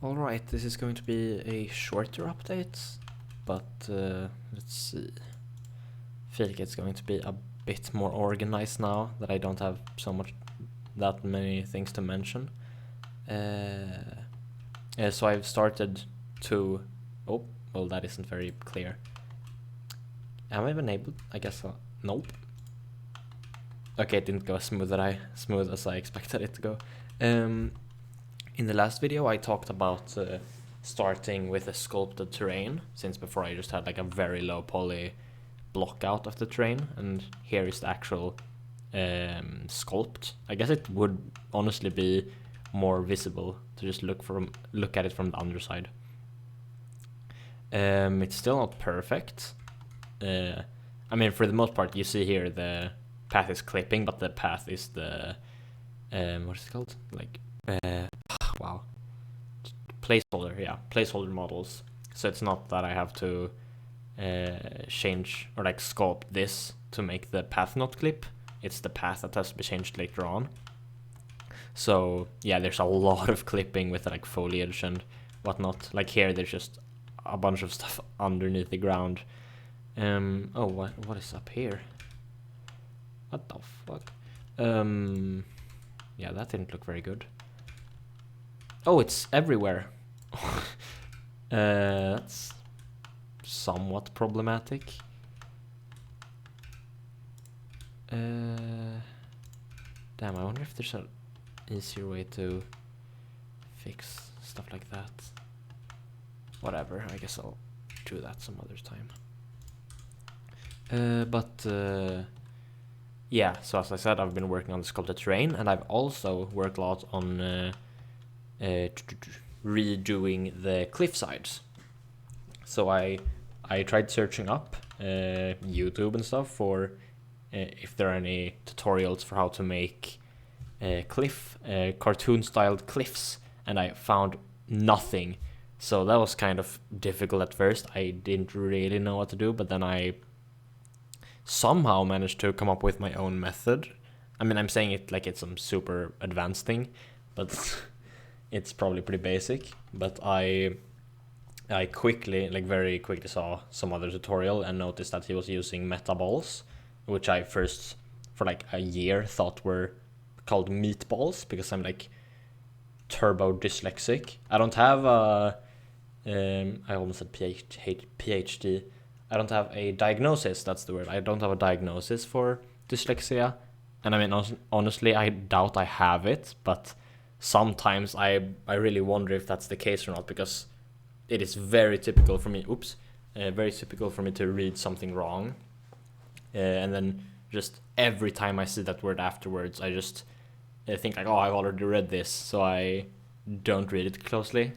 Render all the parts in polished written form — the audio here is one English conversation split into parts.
Alright, this is going to be a shorter update, but let's see. I feel like it's going to be a bit more organized now that I don't have that many things to mention. So I've started to... Oh, well, that isn't very clear. Am I even able? I guess so. Nope. Okay, it didn't go as smooth as I expected it to go. In the last video, I talked about starting with a sculpted terrain, since before I just had like a very low poly block out of the terrain, and here is the actual sculpt. I guess it would honestly be more visible to just look at it from the underside. It's still not perfect. I mean, for the most part, you see here the path is clipping, but the path is the what is it called? Like wow, placeholder. Yeah, placeholder models. So it's not that I have to change or like sculpt this to make the path not clip. It's the path that has to be changed later on. So yeah, there's a lot of clipping with like foliage and whatnot. Like here, there's just a bunch of stuff underneath the ground. Oh, what is up here? What the fuck? Yeah, that didn't look very good. Oh, it's everywhere. That's somewhat problematic. Damn, I wonder if there's an easier way to fix stuff like that. Whatever, I guess I'll do that some other time. Yeah, so as I said, I've been working on the sculpted terrain, and I've also worked a lot on redoing the cliff sides. So I tried searching up YouTube and stuff for if there are any tutorials for how to make cartoon-styled cliffs, and I found nothing. So that was kind of difficult at first. I didn't really know what to do, but then I somehow managed to come up with my own method. I mean, I'm saying it like it's some super advanced thing, but it's probably pretty basic. But I quickly, like very quickly, saw some other tutorial and noticed that he was using metaballs, which I first for like a year thought were called meatballs because I'm like turbo dyslexic. I don't have a I almost said PhD. I don't have a diagnosis, that's the word. I don't have a diagnosis for dyslexia. And I mean, honestly, I doubt I have it, but sometimes I really wonder if that's the case or not, because it is very typical for me, very typical for me to read something wrong. And then just every time I see that word afterwards, I just think like, oh, I've already read this, so I don't read it closely.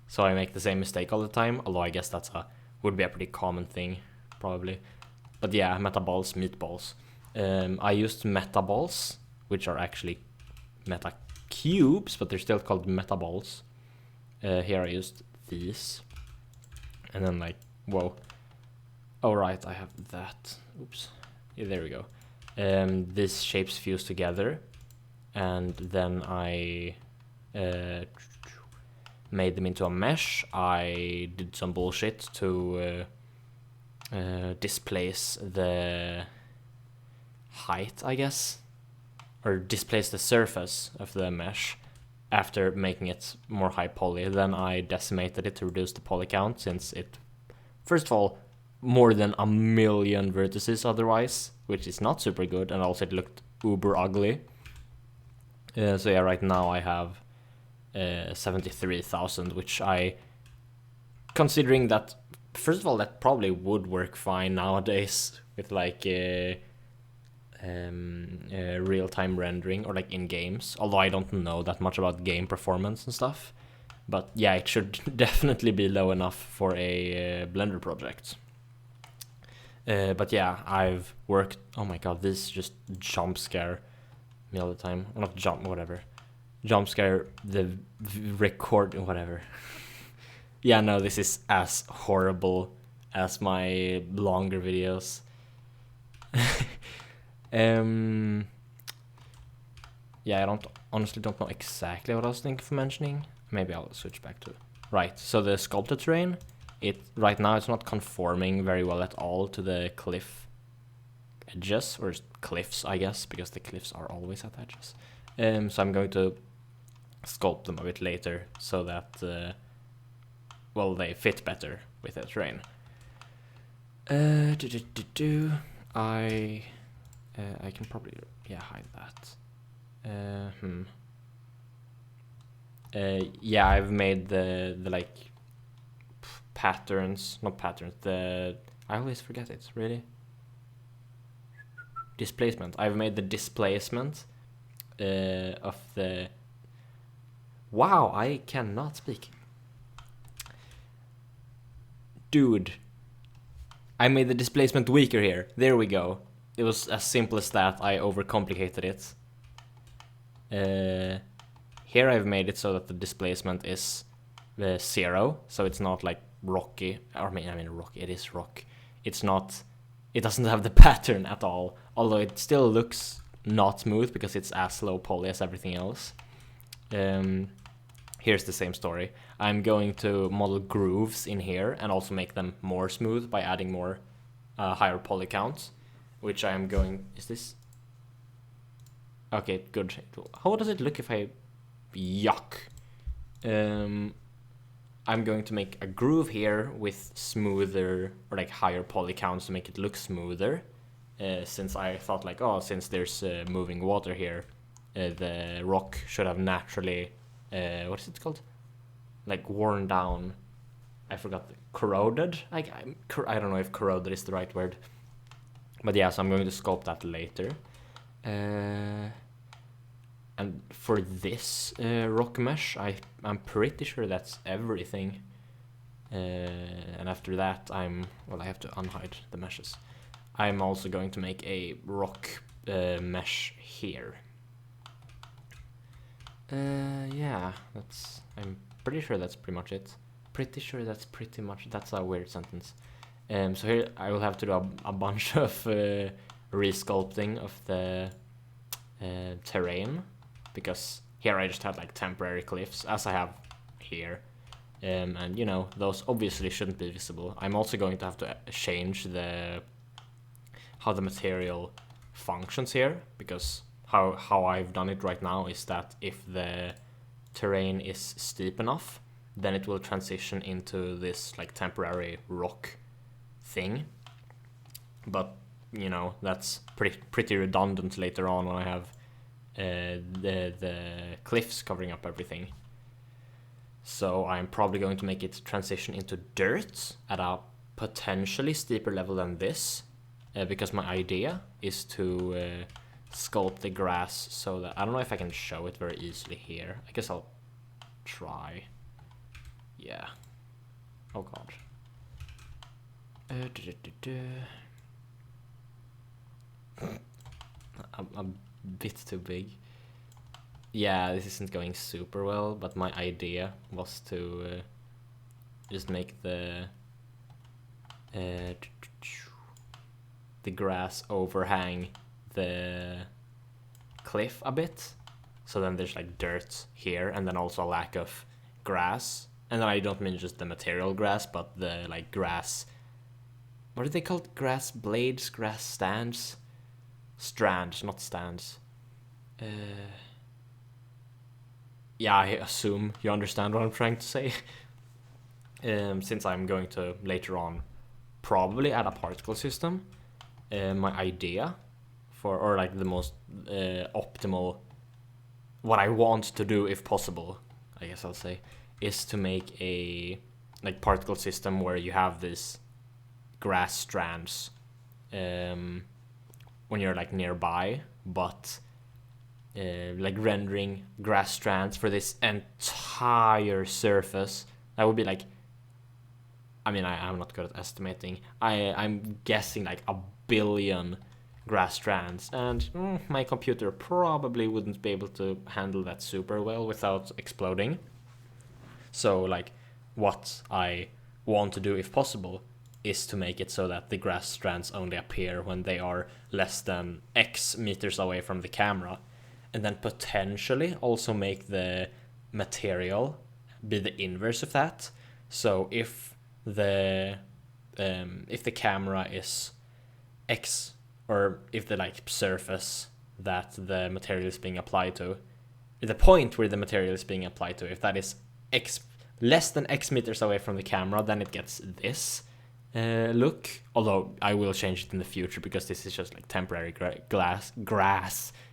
So I make the same mistake all the time, although I guess would be a pretty common thing, probably. But yeah, metaballs, meatballs. I used metaballs, which are actually meta cubes, but they're still called metaballs. Here I used these. And then like, whoa. Oh right, I have that. Oops. Yeah, there we go. These shapes fuse together. And then I made them into a mesh. I did some bullshit to displace the height, I guess, or displace the surface of the mesh after making it more high poly. Then I decimated it to reduce the poly count, since it, first of all, more than 1 million vertices otherwise, which is not super good, and also it looked uber ugly. So yeah, right now I have 73,000, which considering that, first of all, that probably would work fine nowadays with like real-time rendering or like in games, although I don't know that much about game performance and stuff. But yeah, it should definitely be low enough for a Blender project. But yeah, I've worked, oh my god, this just jump scare me all the time. Or not jump scare the record, whatever. Yeah, no, this is as horrible as my longer videos. Yeah, I honestly don't know exactly what I was thinking of mentioning. maybe I'll switch back to, right, so the sculpted terrain, right now it's not conforming very well at all to the cliff edges, or cliffs, I guess, because the cliffs are always at edges. So I'm going to sculpt them a bit later so that, well, they fit better with the terrain. I can probably, yeah, hide that. Yeah, I've made the like patterns, not patterns, I always forget it, really. Displacement. I've made the displacement of the, wow, I cannot speak. Dude, I made the displacement weaker here. There we go. It was as simple as that. I overcomplicated it. Here I've made it so that the displacement is 0, so it's not like rocky. I mean rocky. It is rock. It's not. It doesn't have the pattern at all. Although it still looks not smooth because it's as low poly as everything else. Here's the same story. I'm going to model grooves in here and also make them more smooth by adding more higher poly counts, which I am going. Is this? Okay, good. How does it look if I? Yuck. I'm going to make a groove here with smoother or like higher poly counts to make it look smoother. Since I thought like, oh, since there's moving water here, the rock should have naturally, what is it called? Like worn down. I forgot. Corroded? I don't know if corroded is the right word. But yeah, so I'm going to sculpt that later. And for this rock mesh, I'm pretty sure that's everything. And after that, I have to unhide the meshes. I'm also going to make a rock mesh here. Yeah, I'm pretty sure that's pretty much it. That's a weird sentence. So here I will have to do a bunch of resculpting of the terrain, because here I just had like temporary cliffs, as I have here. And you know, those obviously shouldn't be visible. I'm also going to have to change how the material functions here, because how I've done it right now is that if the terrain is steep enough, then it will transition into this like temporary rock thing. But you know, that's pretty redundant later on when I have the cliffs covering up everything. So I'm probably going to make it transition into dirt at a potentially steeper level than this, because my idea is to sculpt the grass so that, I don't know if I can show it very easily here. I guess I'll try. Yeah. Oh god. A bit too big. Yeah, this isn't going super well, but my idea was to just make the grass overhang the cliff a bit, so then there's like dirt here, and then also a lack of grass. And then I don't mean just the material grass, but the like grass, what are they called? Grass blades, grass stands, strands, not stands. Yeah, I assume you understand what I'm trying to say. Since I'm going to later on probably add a particle system, my idea or like the most optimal, what I want to do if possible, I guess I'll say, is to make a like particle system where you have this grass strands when you're like nearby, but like rendering grass strands for this entire surface. That would be like, I mean, I'm not good at estimating. I'm guessing like 1 billion grass strands, and my computer probably wouldn't be able to handle that super well without exploding. So like, what I want to do if possible is to make it so that the grass strands only appear when they are less than X meters away from the camera, and then potentially also make the material be the inverse of that. So if the camera is X, or if the like surface that the material is being applied to, the point where the material is being applied to, if that is X less than X meters away from the camera, then it gets this look. Although I will change it in the future because this is just like temporary grass.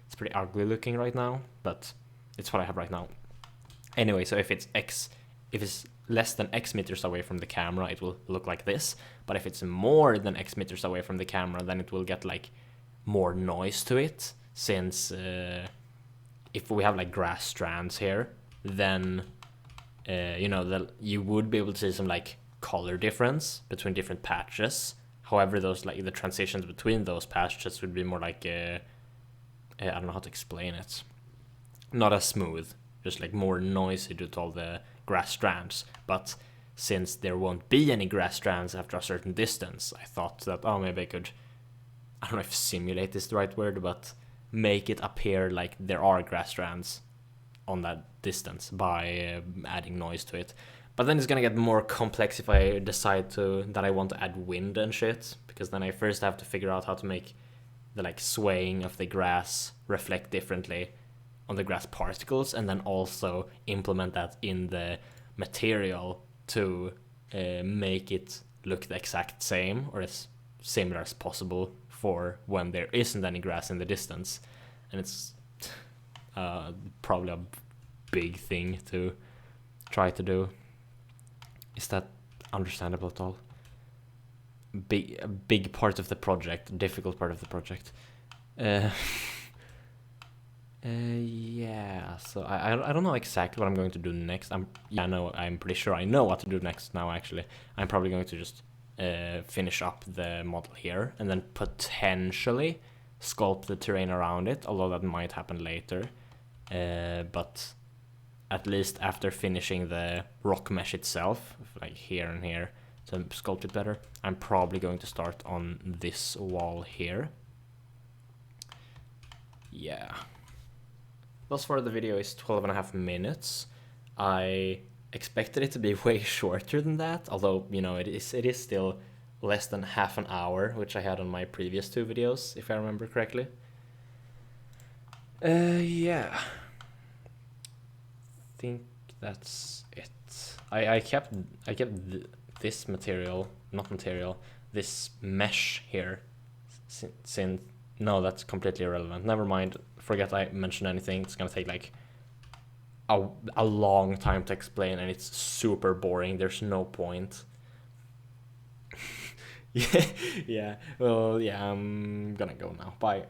It's pretty ugly looking right now, but it's what I have right now. Anyway, so if it's less than X meters away from the camera, it will look like this. But if it's more than X meters away from the camera, then it will get like more noise to it. Since if we have like grass strands here, then you would be able to see some like color difference between different patches. However, those like the transitions between those patches would be more like I don't know how to explain it. Not as smooth, just like more noisy due to all the grass strands. But since there won't be any grass strands after a certain distance, I thought that maybe I could, I don't know if simulate is the right word, but make it appear like there are grass strands on that distance by adding noise to it. But then it's gonna get more complex if I decide that I want to add wind and shit, because then I first have to figure out how to make the like swaying of the grass reflect differently on the grass particles, and then also implement that in the material to make it look the exact same or as similar as possible for when there isn't any grass in the distance. And it's probably a big thing to try to do. Is that understandable at all? A big part of the project, difficult part of the project. Yeah, so I don't know exactly what I'm going to do next. I'm pretty sure I know what to do next now, actually. I'm probably going to just finish up the model here and then potentially sculpt the terrain around it, although that might happen later. But at least after finishing the rock mesh itself, like here and here, to sculpt it better, I'm probably going to start on this wall here. Yeah. Thus far the video is 12.5 minutes. I expected it to be way shorter than that, although, it is still less than half an hour, which I had on my previous 2 videos, if I remember correctly. Yeah. I think that's it. I kept this this mesh here, since no, that's completely irrelevant. Never mind. Forget I mentioned anything. It's gonna take like a long time to explain, and it's super boring. There's no point. Yeah. Well, yeah. I'm gonna go now. Bye.